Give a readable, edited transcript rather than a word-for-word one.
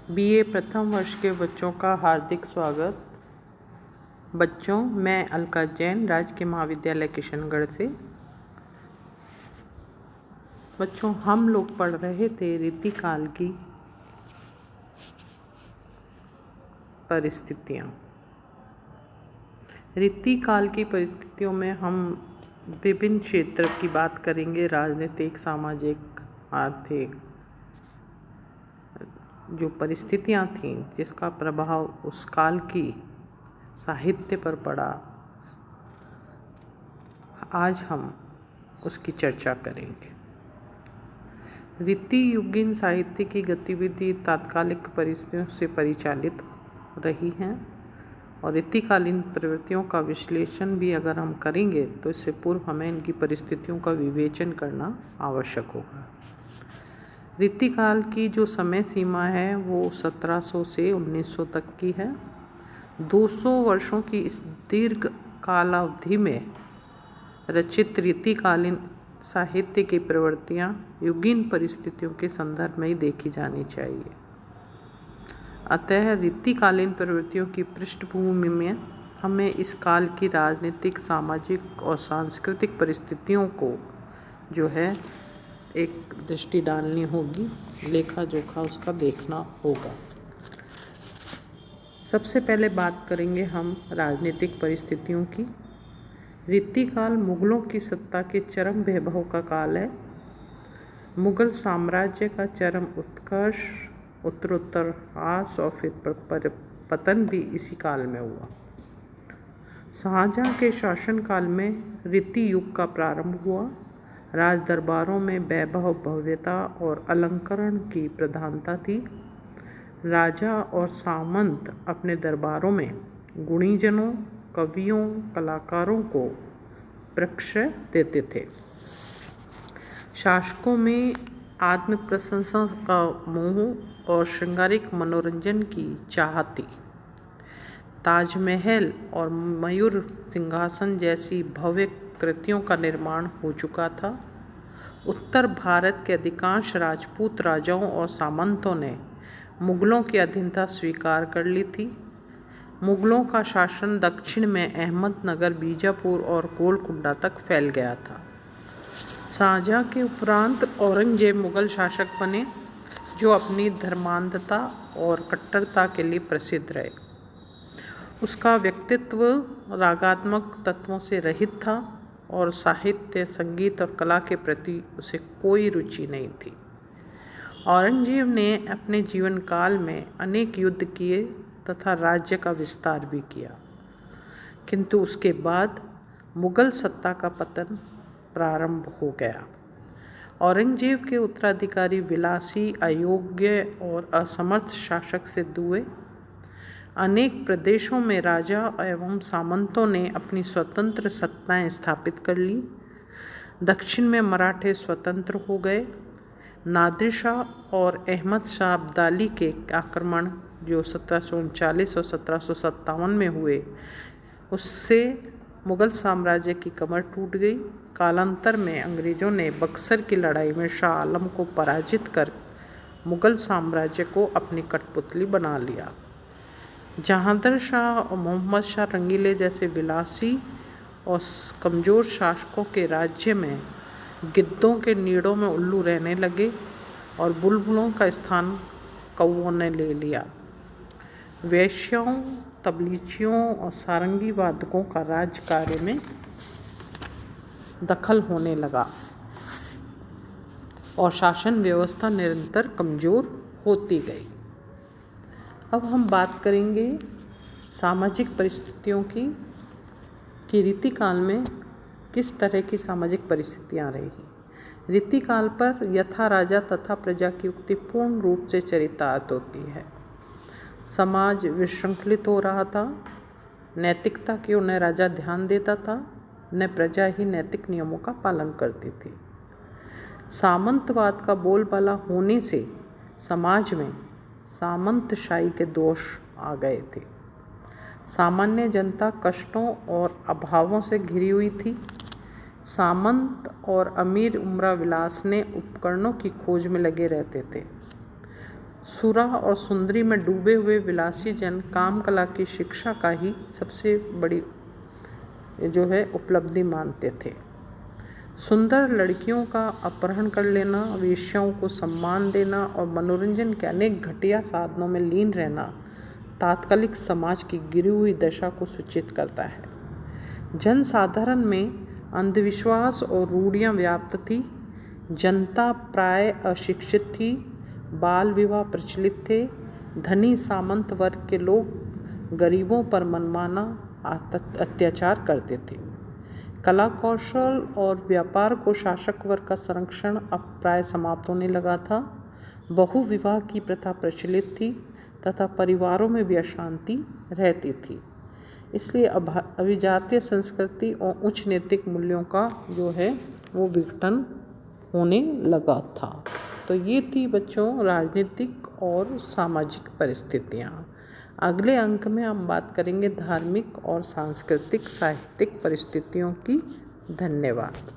BA प्रथम वर्ष के बच्चों का हार्दिक स्वागत। बच्चों, मैं अलका जैन, राजकीय महाविद्यालय किशनगढ़ से। बच्चों, हम लोग पढ़ रहे थे रीतिकाल की परिस्थितियाँ। रीतिकाल की परिस्थितियों में हम विभिन्न क्षेत्र की बात करेंगे, राजनीतिक, सामाजिक, आर्थिक, जो परिस्थितियाँ थीं जिसका प्रभाव उस काल की साहित्य पर पड़ा, आज हम उसकी चर्चा करेंगे। रीति युगीन साहित्य की गतिविधि तात्कालिक परिस्थितियों से परिचालित रही हैं और रीतिकालीन प्रवृत्तियों का विश्लेषण भी अगर हम करेंगे तो इससे पूर्व हमें इनकी परिस्थितियों का विवेचन करना आवश्यक होगा। रीतिकाल की जो समय सीमा है वो 1700 से 1900 तक की है। 200 वर्षों की इस दीर्घ कालावधि में रचित रीतिकालीन साहित्य की प्रवृत्तियाँ युगीन परिस्थितियों के संदर्भ में ही देखी जानी चाहिए। अतः रीतिकालीन प्रवृत्तियों की पृष्ठभूमि में हमें इस काल की राजनीतिक, सामाजिक और सांस्कृतिक परिस्थितियों को जो है एक दृष्टि डालनी होगी, लेखा जोखा उसका देखना होगा। सबसे पहले बात करेंगे हम राजनीतिक परिस्थितियों की। रीतिकाल मुगलों की सत्ता के चरम वैभव का काल है। मुगल साम्राज्य का चरम उत्कर्ष, उत्तरोत्तर ह्रास और फिर पतन भी इसी काल में हुआ। शाहजहां के शासनकाल में रीति युग का प्रारंभ हुआ। राज दरबारों में वैभव, भव्यता और अलंकरण की प्रधानता थी। राजा और सामंत अपने दरबारों में गुणीजनों, कवियों, कलाकारों को प्रश्रय देते थे। शासकों में आत्म प्रशंसा का मोह और श्रृंगारिक मनोरंजन की चाह थी। ताजमहल और मयूर सिंहासन जैसी भव्य कृतियों का निर्माण हो चुका था। उत्तर भारत के अधिकांश राजपूत राजाओं और सामंतों ने मुगलों की अधीनता स्वीकार कर ली थी। मुगलों का शासन दक्षिण में अहमदनगर, बीजापुर और गोलकुंडा तक फैल गया था। शाहजहां के उपरांत औरंगजेब मुगल शासक बने, जो अपनी धर्मांधता और कट्टरता के लिए प्रसिद्ध रहे। उसका व्यक्तित्व रागात्मक तत्वों से रहित था और साहित्य, संगीत और कला के प्रति उसे कोई रुचि नहीं थी। औरंगजेब ने अपने जीवन काल में अनेक युद्ध किए तथा राज्य का विस्तार भी किया, किंतु उसके बाद मुगल सत्ता का पतन प्रारंभ हो गया। औरंगजेब के उत्तराधिकारी विलासी, अयोग्य और असमर्थ शासक सिद्ध हुए। अनेक प्रदेशों में राजा एवं सामंतों ने अपनी स्वतंत्र सत्ताएं स्थापित कर ली। दक्षिण में मराठे स्वतंत्र हो गए। नादिर शाह और अहमद शाह अब्दाली के आक्रमण जो 1739 और 1757 में हुए, उससे मुगल साम्राज्य की कमर टूट गई। कालांतर में अंग्रेज़ों ने बक्सर की लड़ाई में शाह आलम को पराजित कर मुगल साम्राज्य को अपनी कठपुतली बना लिया। जहांगीर शाह और मोहम्मद शाह रंगीले जैसे विलासी और कमज़ोर शासकों के राज्य में गिद्धों के नीड़ों में उल्लू रहने लगे और बुलबुलों का स्थान कौवों ने ले लिया। वैश्यों, तबलीगियों और सारंगी वादकों का राज कार्य में दखल होने लगा और शासन व्यवस्था निरंतर कमज़ोर होती गई। अब हम बात करेंगे सामाजिक परिस्थितियों की कि रीतिकाल में किस तरह की सामाजिक परिस्थितियाँ रही। रीतिकाल पर यथा राजा तथा प्रजा की उक्ति पूर्ण रूप से चरितार्थ होती है। समाज विशृंखलित हो रहा था। नैतिकता की ओर न राजा ध्यान देता था, न प्रजा ही नैतिक नियमों का पालन करती थी। सामंतवाद का बोलबाला होने से समाज में सामंतशाही के दोष आ गए थे। सामान्य जनता कष्टों और अभावों से घिरी हुई थी। सामंत और अमीर उमरा विलास ने उपकरणों की खोज में लगे रहते थे। सुरा और सुंदरी में डूबे हुए विलासी जन काम कला की शिक्षा का ही सबसे बड़ी जो है उपलब्धि मानते थे। सुंदर लड़कियों का अपहरण कर लेना, वेश्याओं को सम्मान देना और मनोरंजन के अनेक घटिया साधनों में लीन रहना तात्कालिक समाज की गिरी हुई दशा को सूचित करता है। जनसाधारण में अंधविश्वास और रूढ़ियाँ व्याप्त थी। जनता प्राय अशिक्षित थी। बाल विवाह प्रचलित थे। धनी सामंत वर्ग के लोग गरीबों पर मनमाना अत्याचार करते थे। कला कौशल और व्यापार को शासक वर्ग का संरक्षण अब प्राय समाप्त होने लगा था। बहुविवाह की प्रथा प्रचलित थी तथा परिवारों में भी अशांति रहती थी। इसलिए अभिजातीय संस्कृति और उच्च नैतिक मूल्यों का जो है वो विघटन होने लगा था। तो ये थी बच्चों राजनीतिक और सामाजिक परिस्थितियाँ। अगले अंक में हम बात करेंगे धार्मिक और सांस्कृतिक साहित्यिक परिस्थितियों की। धन्यवाद।